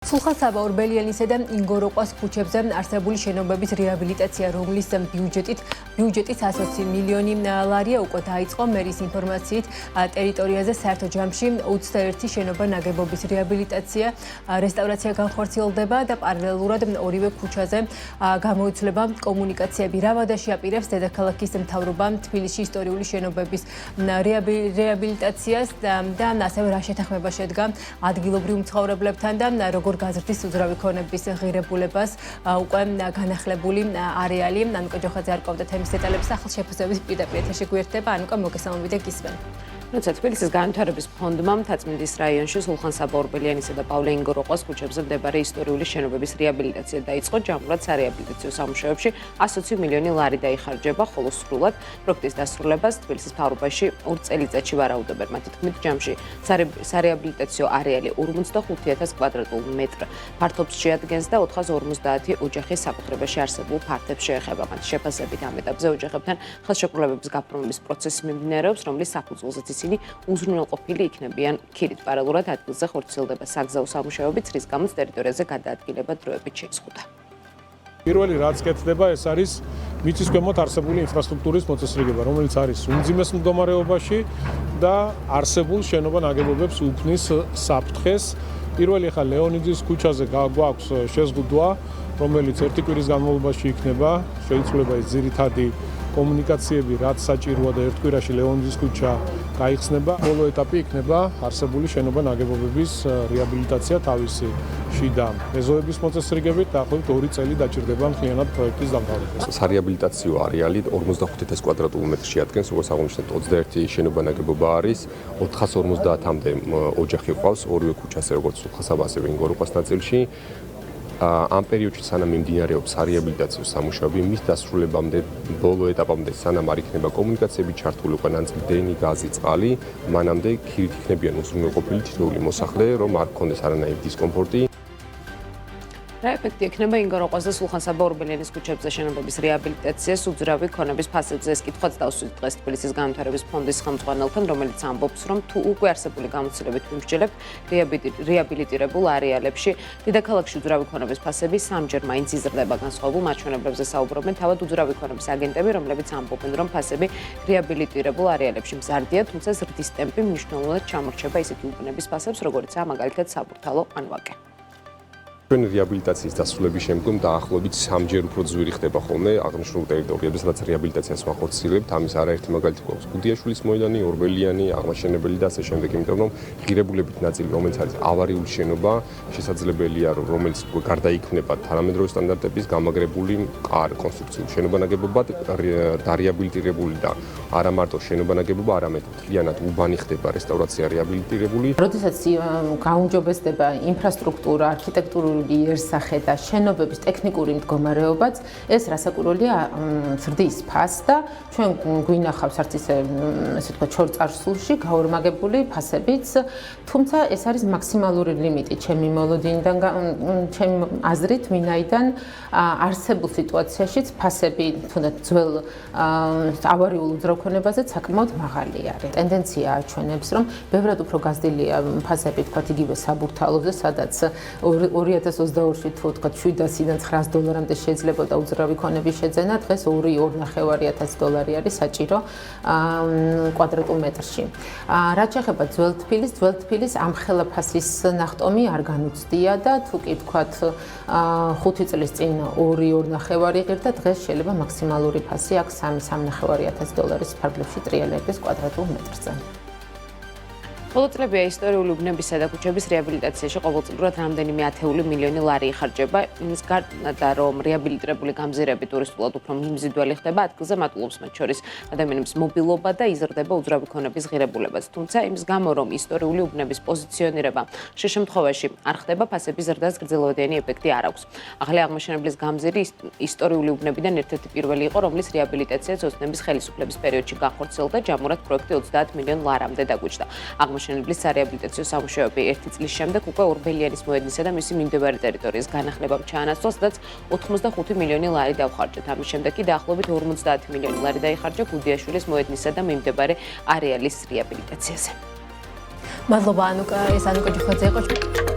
სულხან-საბა ორბელიანისა და ინგოროყვას ქუჩებზე არსებული შენობების რეაბილიტაცია, რომლის ბიუჯეტით 120 მილიონი ლარია უკვე დაიწყო. მერის ინფორმაციით, ტერიტორიაზე საერთო ჯამში 21 შენობა ნაგებობის რეაბილიტაცია, რესტავრაცია განხორციელდება და პარალელურად ორივე ქუჩაზე გამოიცვლება კომუნიკაციები. რავადაში აპირებს დედაქალაქის მთავრობა თბილისში ისტორიული შენობების რეაბილიტაციას და ასევე რა შეთანხმება შედგა ადგილობრივ მცხოვრებლებთან და როგორ გაზრდის უძრავი ქონების ღირებულებას უკვე განახლებული არეალი. ანუკა ჯოხაძე არ ყვავდა თემის დეტალებს ახალ შეფასების პირდაპირ ეთერში გვერდება. ანუკა, მოგესალმები და გისმენ. როცა თბილისის განვითარების ფონდმა მთაწმინდის რაიონში სულხან-საბა ორბელიანისა და პავლე ინგოროყვას ქუჩებზე მდებარე ისტორიული შენობების რეაბილიტაცია დაიწყო. ჯამურად სარეაბილიტაციო სამუშაოებში 120 მილიონი ლარი დაიხარჯება, ხოლო სრულად პროექტის დასრულებას თბილისის მთავრობაში 2 წელიწადში ვარაუდობენ. მათი თქმით, ჯამში სარეაბილიტაციო არეალი 45,000 კვადრატულ მეტრ ფართობს შეადგენს და 450 ოჯახის საკუთრებაში არსებულ ფართებს შეეხება. მათი შეფასებით ამ ეტაპზე ოჯახებთან ხელშეკრულებების გაფორმების პროცესი მიმდინარეობს, რომლის საფუძველზეც ისინი უზრუნველყოფილი იქნებიან ქირით. პარალელურად ადგილზე ხორციელდება საგზაო სამუშაოებიც, რის გამოც ტერიტორიაზე გადაადგილება დროებით შეიზღუდა. პირველი რაც კეთდება, ეს არის მიწის ქვემოთ არსებული ინფრასტრუქტურის მოწესრიგება, რომელიც არის უმძიმეს მდგომარეობაში და არსებულ შენობა ნაგებობებს უქმნის საფრთხეს. პირველი ხა ლეონიძის ქუჩაზე გვაქვს შეზღუდვა, რომელიც ერთი კვირის განმავლობაში იქნება, შეიცვლება ეს ძირითადი კომუნიკაციები, რაც საჭიროა და ერთ კვირაში ლეონიძის ქუჩა გაიხსნება. ბოლო ეტაპი იქნება არსებული შენობა ნაგებობების რეაბილიტაცია თავისი შიდა ეზოების მოწესრიგებით და ახლა 2 წელი დაჭირდება მთლიანად პროექტის დამთავრებას. სარეაბილიტაციო არეალი 45,000 კვადრატულ მეტრს შეადგენს, როგორც აღნიშნეთ, 21 შენობა ნაგებობა არის, 450-მდე ოჯახი ყავს ორივე ქუჩაზე, როგორც სულხან-საბა, ასევე ინგოროყვას ნაწილში. ამ პერიოდში სანამ მიმდინარეობს სარეაბილიტაციო სამუშაოები, მის დასრულებამდე, ბოლო ეტაპამდე, სანამ არ იქნება კომუნიკაციები ჩართული უკვე ნაწილი დენი, გაზი, წყალი, მანამდე ქირით იქნებიან უზრუნველყოფილი თითოეული მოსახლე, რომ არ გქონდეს არანაირი დისკომფორტი. რა ეფექტი ექნება ინგოროყვას და სულხან-საბა ორბელიანის ქუჩებზე შენობების რეაბილიტაციას უძრავი ქონების ფასებზე? ეს კითხვაც დავსვით დღეს თბილისის განვითარების ფონდის ხელმძღვანელთან, რომელიც ამბობს, რომ თუ უკვე არსებული გამოცდილებით ვიმსჯელებთ რეაბილიტირებულ არეალებში, დედაქალაქში უძრავი ქონების ფასები სამჯერ მაინც იზრდება. განსხვავებულ მაჩვენებლებზე საუბრობენ თავად უძრავი ქონების აგენტები, რომლებიც ამბობენ, რომ ფასები რეაბილიტირებულ არეალებში მზარდია, თუმცა ზრდის ტემპი მნიშვნელოვნად ჩამორჩება ისეთი უბნების ფასებს, როგორიცაა მაგალითად საბურთალო ან ვაკე. ჩვენ რეაბილიტაციის დასრულების შემდგომ დაახლოებით 3ჯერ უფრო ძვირი ხდება ხოლმე აღნიშნულ ტერიტორიებზე, სადაც რეაბილიტაციას ვახორციელებთ. ამის არაერთი მაგალითი გვაქვს გუდიაშვილის მოედანი, ორბელიანი, აღმაშენებელი და ასე შემდეგ, იმიტომ რომ ღირებულებით ნაწილი, რომელიც არის ავარიული შენობა, შესაძლებელია, რომელიც გარდაიქმნება თანამედროვე სტანდარტების გამაგრებული კონსტრუქციული შენობა ნაგებობა დარეაბილიტირებული და არა მარტო შენობა ნაგებობა, არამედ მთლიანად უბანი ხდება რესტავრაცია რეაბილიტირებული. როდესაც გაუმჯობესდება ინფრასტრუქტურა, არქიტექტურული იერსახე და შენობების ტექნიკური მდგომარეობაც, ეს რასაკვირველია ზრდის ფასს და ჩვენ გვინახავს არც ისე ვთქვათ ჩორწარსულში გაორმაგებული ფასებიც, თუმცა ეს არის მაქსიმალური ლიმიტი ჩემი მოლოდინიდან, ჩემი აზრით, ვინაიდან არსებულ სიტუაციაშიც ფასები თუნდაც ძველ ავარიულ უძრავქონებაზე საკმაოდ მაღალი არის. ტენდენცია აჩვენებს, რომ ბევრად უფრო გაზრდილია ფასები, თქვათ იგივე საბურთალოზე, სადაც 2022-ში თუ ვთქვათ $700-დან $900 შეიძლებოდა უძრავი ქონების შეძენა, დღეს $2,500 არის საჭირო კვადრატულ მეტრში. რაც შეეხება ძველ თბილის ამხელა ფასის ნახტომი არ განუცდია და თუ კი ვთქვათ 5 წლის წინ $2,500 ღირდა, დღეს შეიძლება მაქსიმალური ფასი აქვს $3,500 ფარგლებში ტრიალების კვადრატულ მეტრზე. ბოლო წლებია ისტორიული უბნებისა და ქუჩების რეაბილიტაციაში ყოველწლიურად რამდენიმე ათეული მილიონი ლარი იხარჯება. იმის გარდა, რომ რეაბილიტირებული გამზირები ტურისტულად უფრო მიმზიდველი ხდება, ადგილზე მატულობს მათ შორის ადამიანების მობილობა და იზრდება უძრავი ქონების ღირებულებაც. თუმცა იმის გამო, რომ ისტორიული უბნების პოზიციონირება ხშირ შემთხვევაში არ ხდება, ფასების ზრდას გრძელვადიანი ეფექტი არ აქვს. ახალი აღმაშენებლის გამზირი ისტორიული უბნებიდან ერთ-ერთი პირველი იყო, რომლის რეაბილიტაციაც ოცნების ხელისუფლების პერიოდში განხორციელდა, ჯამურად პროექტი 30 მილიონ ლარამდე დაგვიჭდა. აღმაშენებლის სარეაბილიტაციო სამუშაოები 1 წლის შემდეგ უკვე ორბელიანის მოედნისა და მისი მიმდებარე ტერიტორიის განახლებამ ჩაანაცვლა, სადაც 85 მილიონი ლარი დავხარჯეთ. ამის შემდეგ კი დაახლოებით 50 მილიონი ლარი დაიხარჯა გუდიაშვილის მოედნისა და მიმდებარე არეალის რეაბილიტაციაზე. მადლობა ანუკა, ეს ანუკა ჯოხაძე იყო.